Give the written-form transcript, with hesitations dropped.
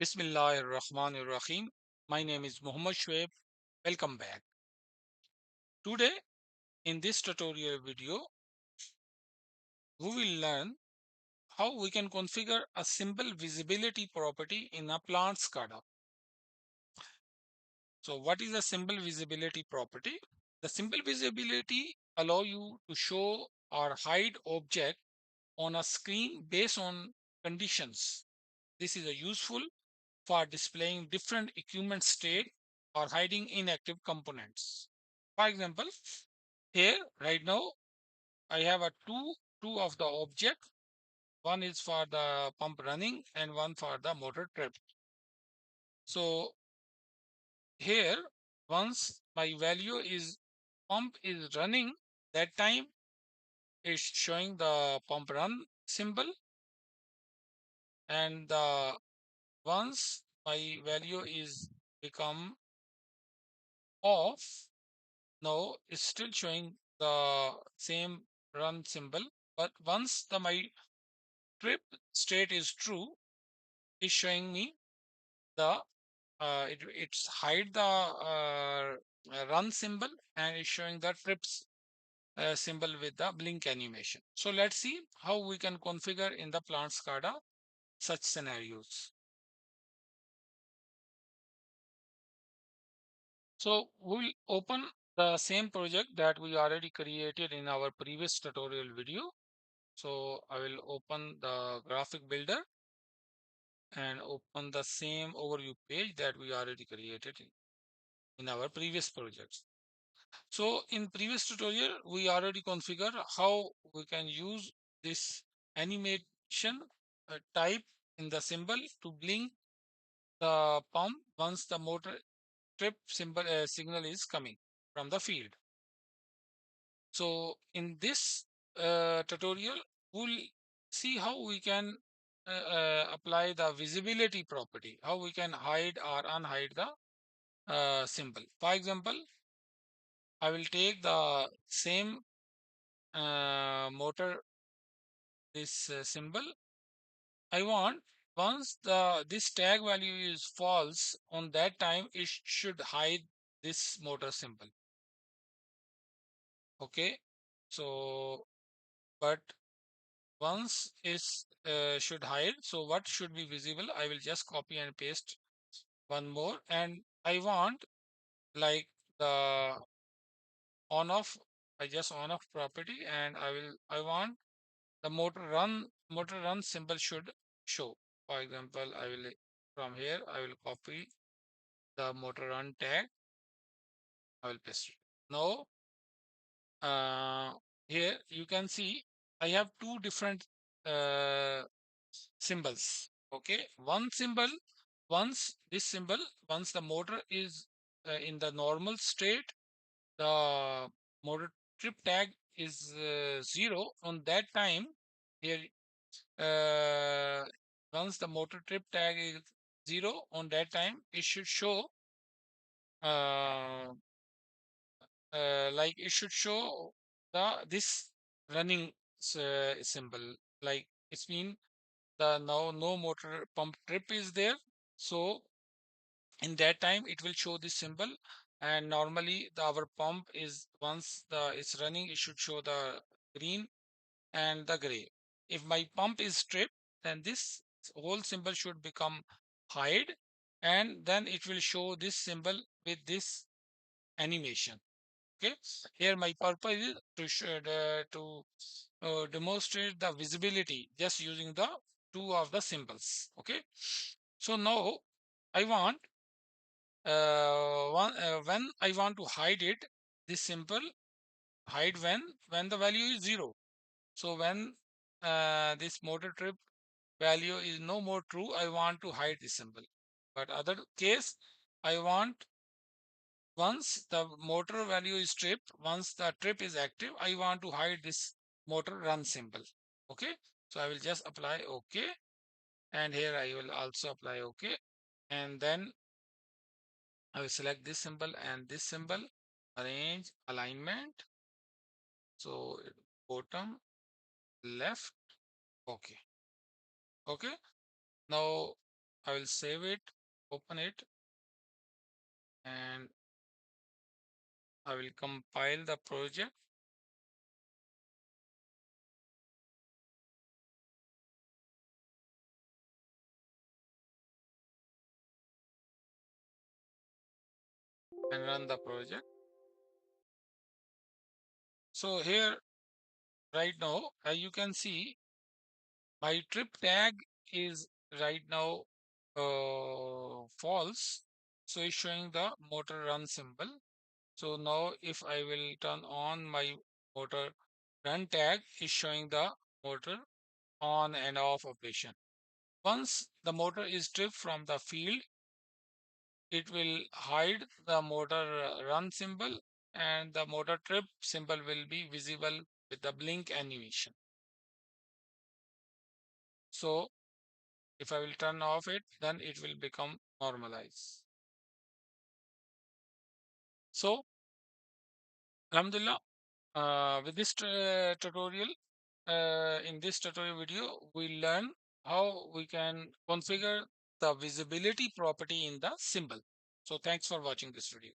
Bismillahirrahmanirrahim. My name is Muhammad Shoaib. Welcome back. Today, in this tutorial video, we will learn how we can configure a simple visibility property in a plant SCADA. So, what is a simple visibility property? The simple visibility allow you to show or hide object on a screen based on conditions. This is a useful for displaying different equipment state or hiding inactive components. For example, here right now I have a two of the object. One is for the pump running and one for the motor trip. So here once my value is pump is running, that time it's showing the pump run symbol, and the once my value is become off, now it's still showing the same run symbol, but once the my trip state is true, is showing me the it's hide the run symbol and it's showing the trips symbol with the blink animation. So let's see how we can configure in the plant SCADA such scenarios. So we'll open the same project that we already created in our previous tutorial video. So I will open the graphic builder and open the same overview page that we already created in our previous projects. So in previous tutorial, we already configure how we can use this animation type in the symbol to blink the pump once the motor trip symbol signal is coming from the field. So in this tutorial, we'll see how we can apply the visibility property, how we can hide or unhide the symbol. For example, I will take the same motor, this symbol. I want once the this tag value is false, on that time it should hide this motor symbol. Okay, so but once is should hide, so what should be visible? I will just copy and paste one more, and I want like the on off. I just on off property, and I want the motor run symbol should show. For example, I will from here I will copy the motor run tag. I will paste it. Now uh, here you can see I have two different uh, symbols. Okay, one symbol, once this symbol, once the motor is in the normal state, the motor trip tag is 0. On that time, here uh, once the motor trip tag is 0, on that time it should show uh, like it should show the this running symbol, like it's mean the now no motor pump trip is there. So in that time it will show this symbol, and normally our pump is once the it's running, it should show the green and the gray. If my pump is stripped, then this whole symbol should become hide, and then it will show this symbol with this animation. Okay, here my purpose is to show to demonstrate the visibility just using the two of the symbols. Okay, so now I want when I want to hide it, this simple hide when the value is 0. So when this motor trip value is no more true, I want to hide this symbol. But other case, I want once the motor value is tripped, once the trip is active, I want to hide this motor run symbol. Okay, so I will just apply OK, and here I will also apply OK, and then I will select this symbol and this symbol, arrange alignment. So bottom left, okay. Okay. Now I will save it, open it, and I will compile the project. And run the project. So here right now, as you can see, my trip tag is right now false. So it's showing the motor run symbol. So now if I will turn on my motor run tag, is showing the motor on and off operation. Once the motor is stripped from the field, it will hide the motor run symbol, and the motor trip symbol will be visible with the blink animation. So if I will turn off it, then it will become normalized. So Alhamdulillah, with this tutorial, in this tutorial video, we learn how we can configure the visibility property in the symbol. So thanks for watching this video.